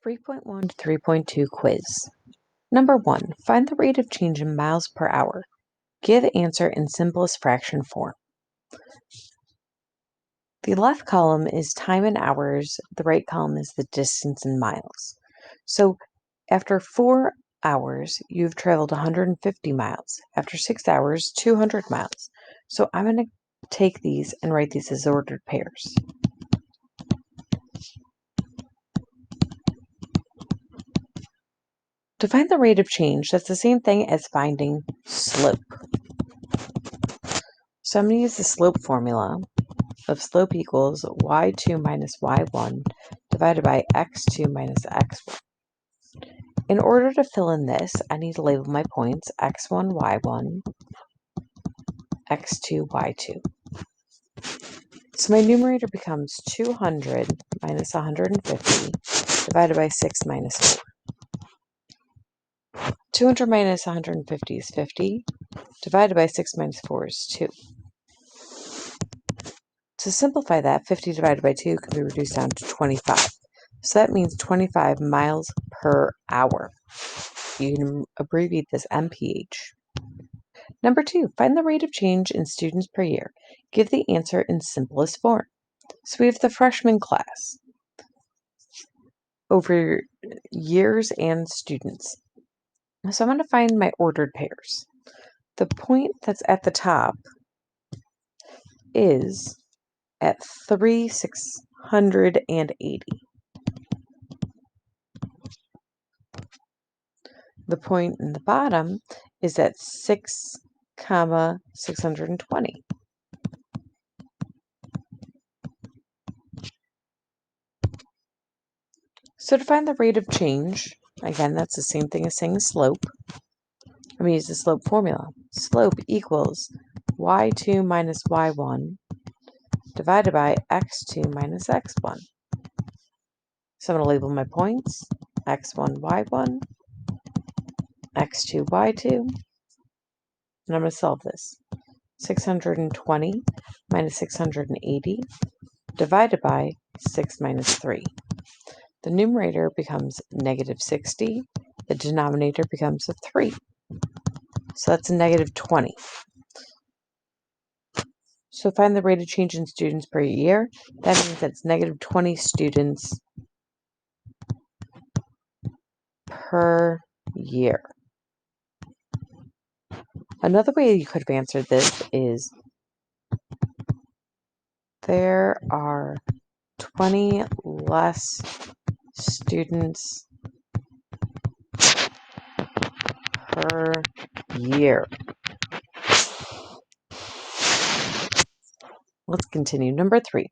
3.1 to 3.2 quiz. Number 1. Find the rate of change in miles per hour. Give answer in simplest fraction form. The left column is time in hours. The right column is the distance in miles. So after 4 hours, you've traveled 150 miles. After 6 hours, 200 miles. So I'm going to take these and write these as ordered pairs. To find the rate of change, that's the same thing as finding slope. So I'm going to use the slope formula of slope equals y2 minus y1 divided by x2 minus x1. In order to fill in this, I need to label my points x1, y1, x2, y2. So my numerator becomes 200 minus 150 divided by 6 minus 4. 200 minus 150 is 50, divided by 6 minus 4 is 2. To simplify that, 50 divided by 2 can be reduced down to 25. So that means 25 miles per hour. You can abbreviate this MPH. Number 2, find the rate of change in students per year. Give the answer in simplest form. So we have the freshman class over years and students. So I'm going to find my ordered pairs. The point that's at the top is at 3,680. The point in the bottom is at 6, 620. So to find the rate of change, again, that's the same thing as saying slope. I'm going to use the slope formula. Slope equals y2 minus y1 divided by x2 minus x1. So I'm going to label my points, x1, y1, x2, y2, and I'm going to solve this. 620 minus 680 divided by 6 minus 3. The numerator becomes negative 60. The denominator becomes a 3. So that's a negative 20. So find the rate of change in students per year. That means that's negative 20 students per year. Another way you could have answered this is there are 20 less students per year. Let's continue. Number 3.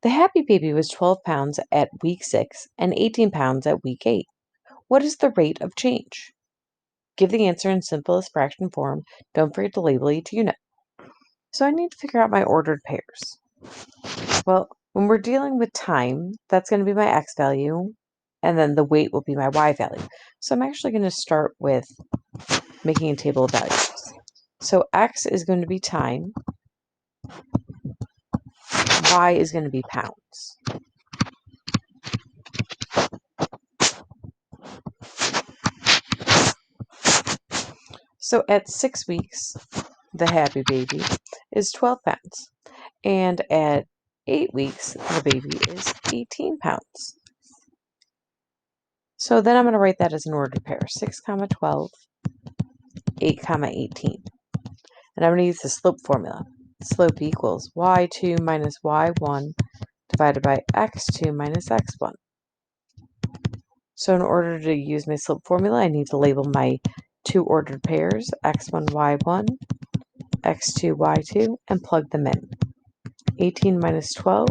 The happy baby was 12 pounds at week 6 and 18 pounds at week 8. What is the rate of change? Give the answer in simplest fraction form. Don't forget to label each unit. So I need to figure out my ordered pairs. Well, when we're dealing with time, that's going to be my x value, and then the weight will be my y value. So I'm actually going to start with making a table of values. So x is going to be time, y is going to be pounds. So at 6 weeks, the happy baby is 12 pounds. And at 8 weeks, the baby is 18 pounds. So then I'm going to write that as an ordered pair, 6, 12, 8, 18. And I'm going to use the slope formula. Slope equals y2 minus y1 divided by x2 minus x1. So in order to use my slope formula, I need to label my two ordered pairs, x1, y1, x2, y2, and plug them in. 18 minus 12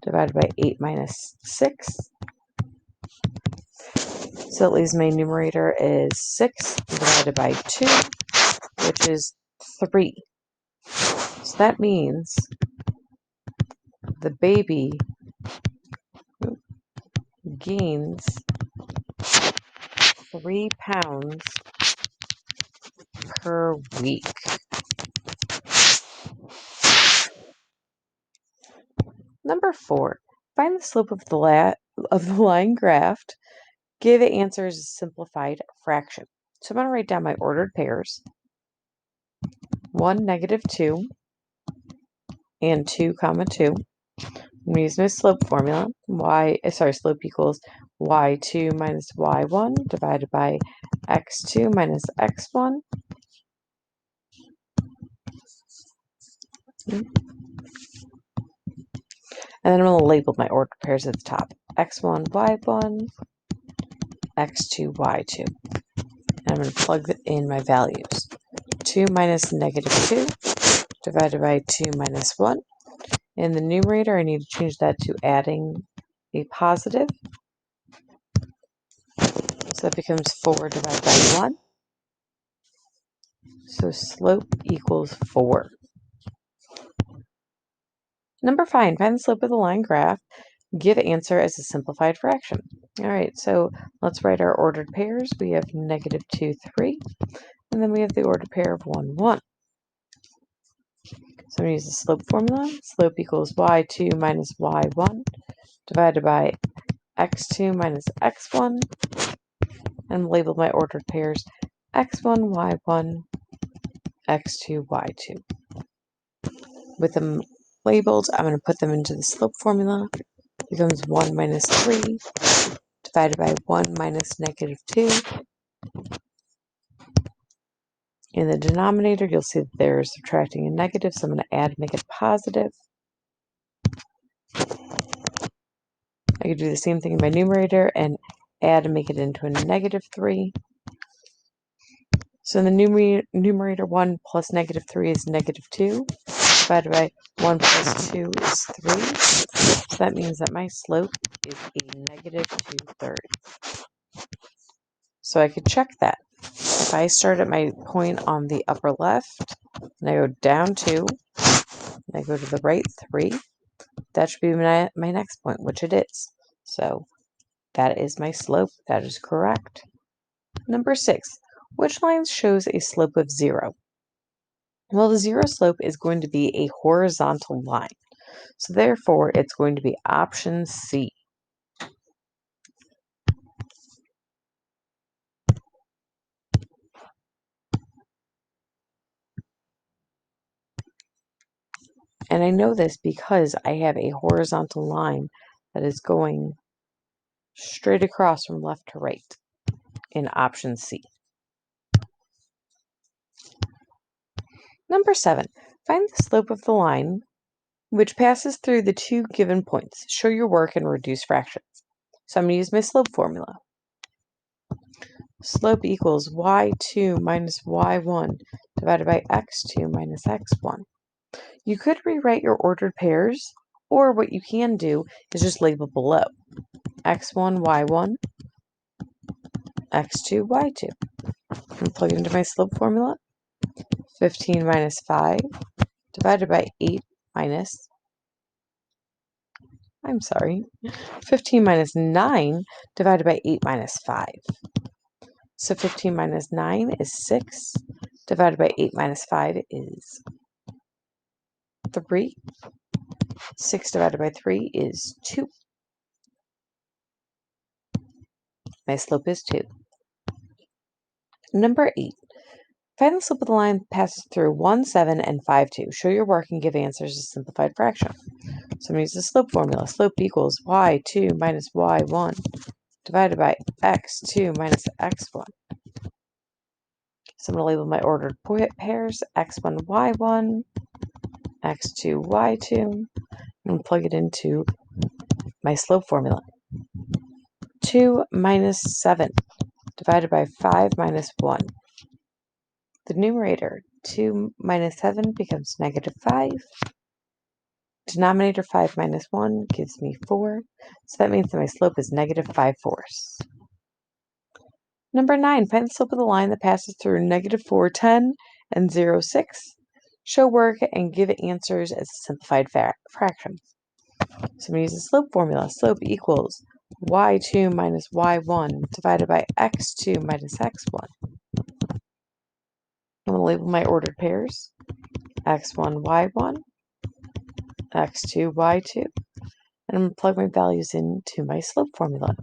divided by 8 minus 6. So that leaves my numerator is 6 divided by 2, which is 3. So that means the baby gains 3 pounds per week. Number 4, find the slope of the line graphed Give answers as a simplified fraction. So I'm going to write down my ordered pairs. 1, negative 2, and 2, comma 2. I'm going to use my slope formula. Slope equals y2 minus y1 divided by x2 minus x1. And then I'm going to label my ordered pairs at the top. x1, y1, x2, y2. And I'm going to plug in my values. 2 minus negative 2 divided by 2 minus 1. In the numerator, I need to change that to adding a positive. So that becomes 4 divided by 1. So slope equals 4. Number 5, find the slope of the line graph. Give answer as a simplified fraction. All right, so let's write our ordered pairs. We have negative 2, 3, and then we have the ordered pair of 1, 1. So I'm going to use the slope formula. Slope equals y2 minus y1 divided by x2 minus x1, and label my ordered pairs x1, y1, x2, y2. With them labeled, I'm going to put them into the slope formula. It becomes 1 minus 3 divided by 1 minus negative 2. In the denominator, you'll see that they're subtracting a negative, so I'm going to add and make it positive. I could do the same thing in my numerator and add and make it into a negative 3. So in the numerator, 1 plus negative 3 is negative 2, divided by 1 plus 2 is 3. So that means that my slope is a negative 2/3. So I could check that. If I start at my point on the upper left, and I go down 2, and I go to the right 3, that should be my next point, which it is. So that is my slope. That is correct. Number 6, which line shows a slope of 0? Well, the 0 slope is going to be a horizontal line. So therefore, it's going to be option C. And I know this because I have a horizontal line that is going straight across from left to right in option C. Number 7, find the slope of the line which passes through the two given points. Show your work and reduce fractions. So I'm going to use my slope formula. Slope equals y2 minus y1 divided by x2 minus x1. You could rewrite your ordered pairs, or what you can do is just label below x1, y1, x2, y2. And plug it into my slope formula. 15 minus 5 divided by 8 minus, 15 minus 9 divided by 8 minus 5. So 15 minus 9 is 6, divided by 8 minus 5 is 3. 6 divided by 3 is 2. My slope is 2. Number 8. Find the slope of the line that passes through 1, 7, and 5, 2. Show your work and give answers as a simplified fraction. So I'm going to use the slope formula. Slope equals y2 minus y1 divided by x2 minus x1. So I'm going to label my ordered pairs x1, y1, x2, y2, and plug it into my slope formula. 2 minus 7 divided by 5 minus 1. The numerator, 2 minus 7 becomes negative 5. Denominator 5 minus 1 gives me 4. So that means that my slope is negative 5/4. Number 9, find the slope of the line that passes through negative 4, 10, and 0, 6. Show work and give answers as a simplified fraction. So I'm going to use the slope formula. Slope equals y2 minus y1 divided by x2 minus x1. I'm going to label my ordered pairs x1, y1, x2, y2, and I'm going to plug my values into my slope formula.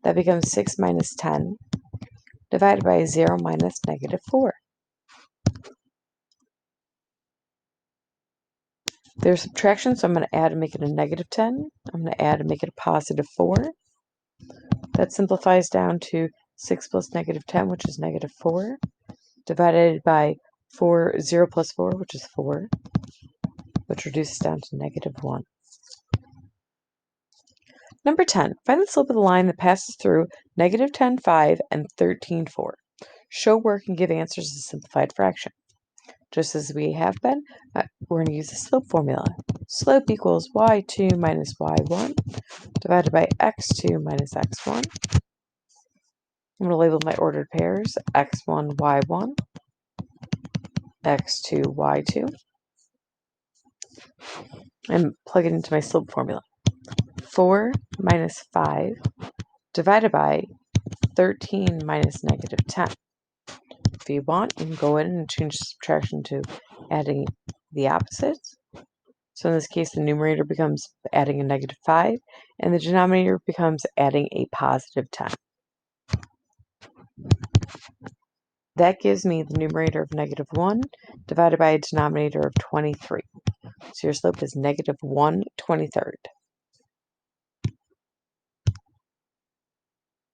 That becomes 6 minus 10 divided by 0 minus negative 4. There's subtraction, so I'm going to add and make it a negative 10. I'm going to add and make it a positive 4. That simplifies down to 6 plus negative 10, which is negative 4, divided by 0 plus 4, which is 4, which reduces down to negative 1. Number 10. Find the slope of the line that passes through negative 10, 5, and 13, 4. Show work and give answers as a simplified fraction. Just as we have been, we're going to use the slope formula. Slope equals y2 minus y1 divided by x2 minus x1. I'm going to label my ordered pairs x1, y1, x2, y2, and plug it into my slope formula. 4 minus 5 divided by 13 minus negative 10. If you want, you can go in and change subtraction to adding the opposites. So in this case, the numerator becomes adding a negative 5, and the denominator becomes adding a positive 10. That gives me the numerator of negative 1 divided by a denominator of 23. So your slope is negative 1/23.